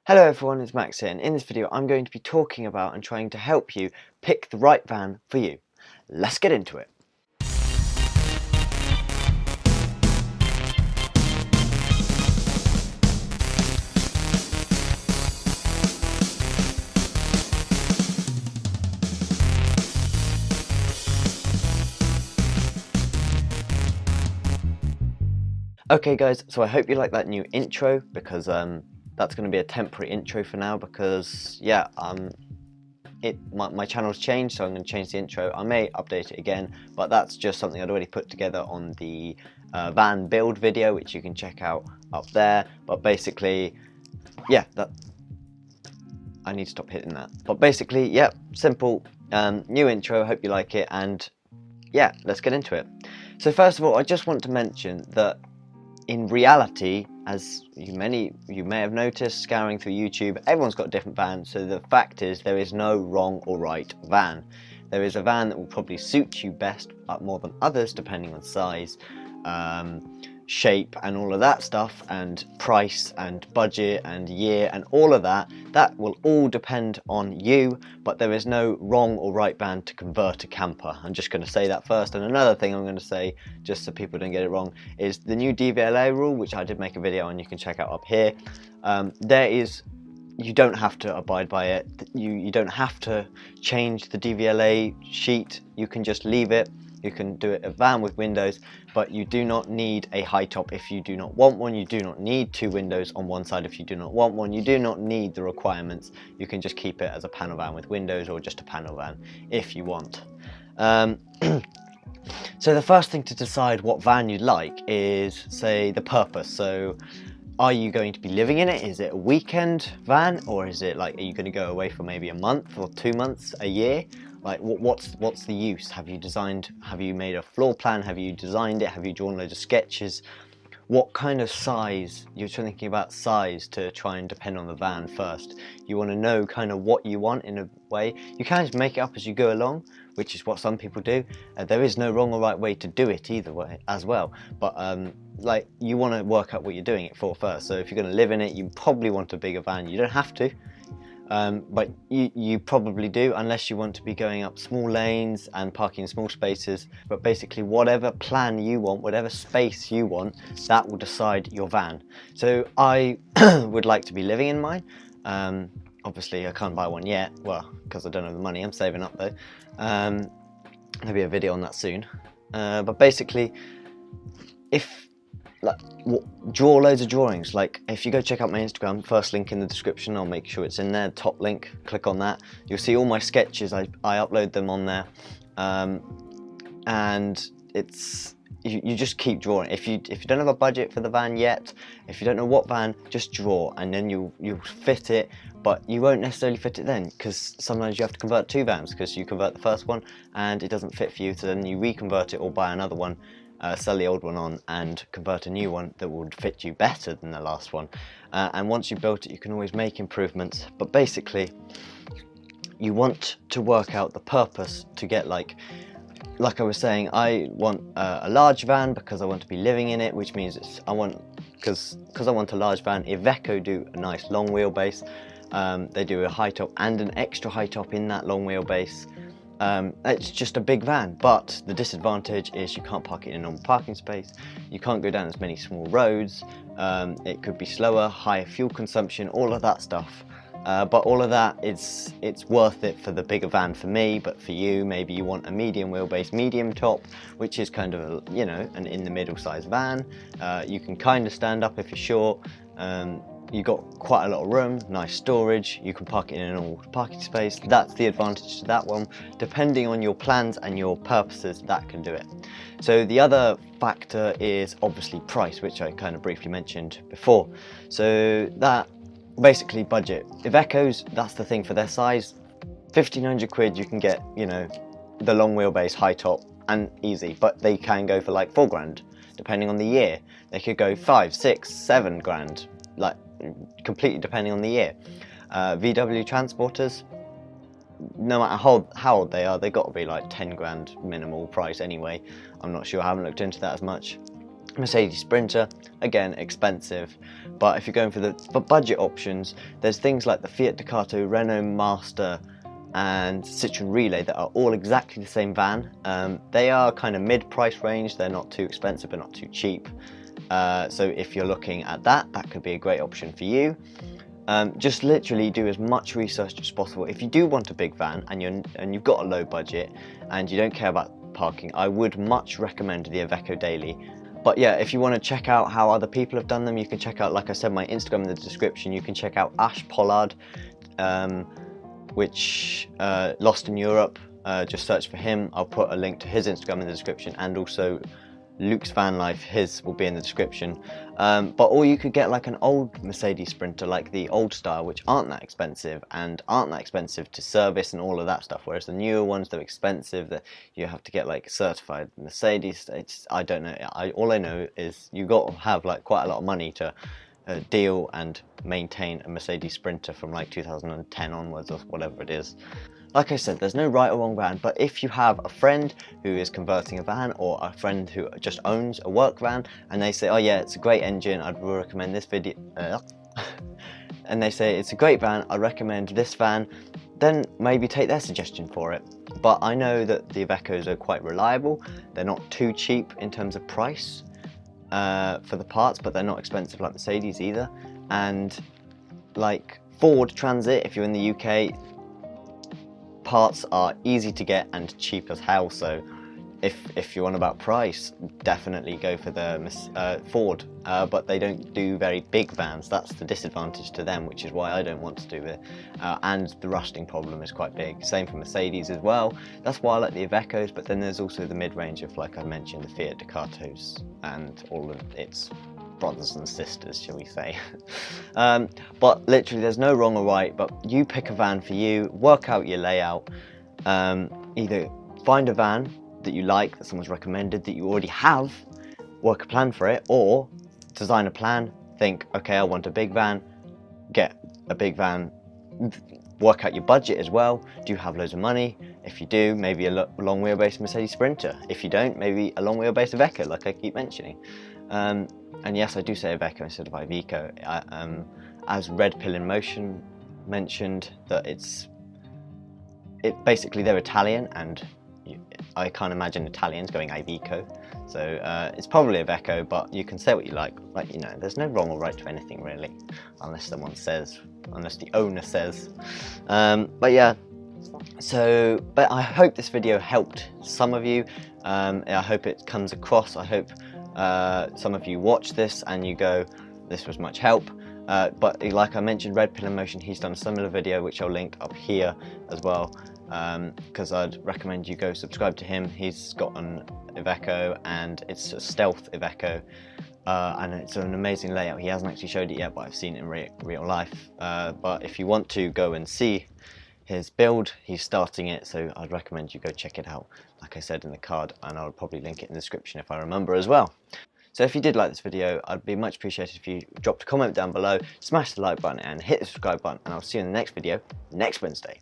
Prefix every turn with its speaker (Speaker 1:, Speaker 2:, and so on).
Speaker 1: Hello everyone, it's Max here, and in this video I'm going to be talking about and trying to help you pick the right van for you. Let's get into it. Okay guys, so I hope you like that new intro because that's going to be a temporary intro for now because yeah, my channel's changed, so I'm going to change the intro. I may update it again, but that's just something I'd already put together on the van build video, which you can check out up there. But basically, yeah, I need to stop hitting that. But basically, yeah, simple new intro. Hope you like it, and yeah, let's get into it. So first of all, I just want to mention that in reality, as you may have noticed scouring through YouTube, everyone's got a different van, so the fact is there is no wrong or right van. There is a van that will probably suit you best, but more than others, depending on size, shape and all of that stuff, and price and budget and year and all of that. That will all depend on you, but there is no wrong or right van to convert a camper. I'm just going to say that first. And another thing I'm going to say, just so people don't get it wrong, is the new DVLA rule, which I did make a video on, you can check out up here. You don't have to abide by it. You don't have to change the DVLA sheet. You can just leave it. You can do it a van with windows, but you do not need a high top if you do not want one. You do not need two windows on one side if you do not want one. You do not need the requirements. You can just keep it as a panel van with windows, or just a panel van if you want. So the first thing to decide what van you like is, say, the purpose. So are you going to be living in it? Is it a weekend van, or is it like, are you going to go away for maybe a month or 2 months, a year? Like, what's the use? Have you made a floor plan? Have you designed it? Have you drawn loads of sketches? What kind of size? You're thinking about size to try and depend on the van first. You want to know kind of what you want in a way. You can just make it up as you go along, which is what some people do. There is no wrong or right way to do it either way as well. But like, you want to work out what you're doing it for first. So if you're going to live in it, you probably want a bigger van. You don't have to. But you probably do, unless you want to be going up small lanes and parking in small spaces. But basically, whatever plan you want, whatever space you want, that will decide your van. So I would like to be living in mine. Obviously I can't buy one yet, well, because I don't have the money. I'm saving up though. Maybe a video on that soon. But basically, draw loads of drawings. Like, if you go check out my Instagram, first link in the description, I'll make sure it's in there, top link, click on that. You'll see all my sketches. I upload them on there, and it's you just keep drawing. If you don't have a budget for the van yet, if you don't know what van, just draw, and then you'll fit it. But you won't necessarily fit it then, because sometimes you have to convert two vans, because you convert the first one and it doesn't fit for you, so then you reconvert it or buy another one. Sell the old one on and convert a new one that would fit you better than the last one. And once you've built it, you can always make improvements. But basically, you want to work out the purpose to get, like I was saying, I want a large van because I want to be living in it, which means because I want a large van. Iveco do a nice long wheelbase. They do a high top and an extra high top in that long wheelbase. It's just a big van, but the disadvantage is you can't park it in a normal parking space. You can't go down as many small roads. It could be slower, higher fuel consumption, all of that stuff. But all of that, it's worth it for the bigger van for me. But for you, maybe you want a medium wheelbase, medium top, which is kind of a, an in the middle size van. You can kind of stand up if you're short. You've got quite a lot of room, nice storage, you can park it in a normal parking space. That's the advantage to that one. Depending on your plans and your purposes, that can do it. So the other factor is obviously price, which I kind of briefly mentioned before. So that, basically budget. Ivecos, that's the thing for their size. 1,500 quid you can get, the long wheelbase high top and easy, but they can go for like 4 grand, depending on the year. They could go 5, 6, 7 grand, like, completely depending on the year. VW transporters, no matter how old they are, they got to be like 10 grand minimal price anyway. I'm not sure, I haven't looked into that as much. Mercedes Sprinter, again expensive, but if you're going for budget options, there's things like the Fiat Ducato, Renault Master and Citroen Relay that are all exactly the same van. They are kind of mid-price range, they're not too expensive but not too cheap. So if you're looking at that could be a great option for you. Just literally do as much research as possible. If you do want a big van and you've got a low budget and you don't care about parking, I would much recommend the Iveco Daily. But yeah, if you want to check out how other people have done them, you can check out, like I said, my Instagram in the description. You can check out Ash Pollard, which Lost in Europe. Just search for him. I'll put a link to his Instagram in the description, and also Luke's Van Life, his will be in the description. Or you could get like an old Mercedes Sprinter, like the old style, which aren't that expensive and aren't that expensive to service and all of that stuff, whereas the newer ones, they're expensive, that you have to get like certified Mercedes. I don't know, all I know is you got to have like quite a lot of money to deal and maintain a Mercedes Sprinter from like 2010 onwards, or whatever it is. Like I said, there's no right or wrong van, but if you have a friend who is converting a van, or a friend who just owns a work van, and they say, oh yeah, it's a great engine, I'd recommend this video, and they say it's a great van, I recommend this van, then maybe take their suggestion for it. But I know that the Ivecos are quite reliable, they're not too cheap in terms of price for the parts, but they're not expensive like Mercedes either. And like Ford Transit, if you're in the UK, parts are easy to get and cheap as hell. So if you're on about price, definitely go for the Ford, but they don't do very big vans. That's the disadvantage to them, which is why I don't want to do it. And the rusting problem is quite big. Same for Mercedes as well. That's why I like the Ivecos, but then there's also the mid-range of, like I mentioned, the Fiat Ducatos and all of its brothers and sisters, shall we say. But literally there's no wrong or right, but you pick a van for you, work out your layout, either find a van that you like, that someone's recommended, that you already have, work a plan for it, or design a plan, think, okay, I want a big van, get a big van, work out your budget as well. Do you have loads of money? If you do, maybe a long wheelbase Mercedes Sprinter. If you don't, maybe a long wheelbase Iveco, like I keep mentioning. And yes, I do say Iveco instead of Iveco. As Red Pill in Motion mentioned, that basically they're Italian, and I can't imagine Italians going Iveco, so it's probably Iveco, but you can say what you like. Like, you know, there's no wrong or right to anything really, unless the owner says. But yeah, but I hope this video helped some of you. I hope it comes across. I hope some of you watch this and you go, this was much help. But like I mentioned, Red Pill in Motion, he's done a similar video, which I'll link up here as well, because I'd recommend you go subscribe to him. He's got an Iveco, and it's a stealth Iveco, and it's an amazing layout. He hasn't actually showed it yet, but I've seen it in real life. But if you want to go and see his build, he's starting it, so I'd recommend you go check it out, like I said in the card, and I'll probably link it in the description if I remember as well. So if you did like this video, I'd be much appreciated if you dropped a comment down below, smash the like button and hit the subscribe button, and I'll see you in the next video next Wednesday.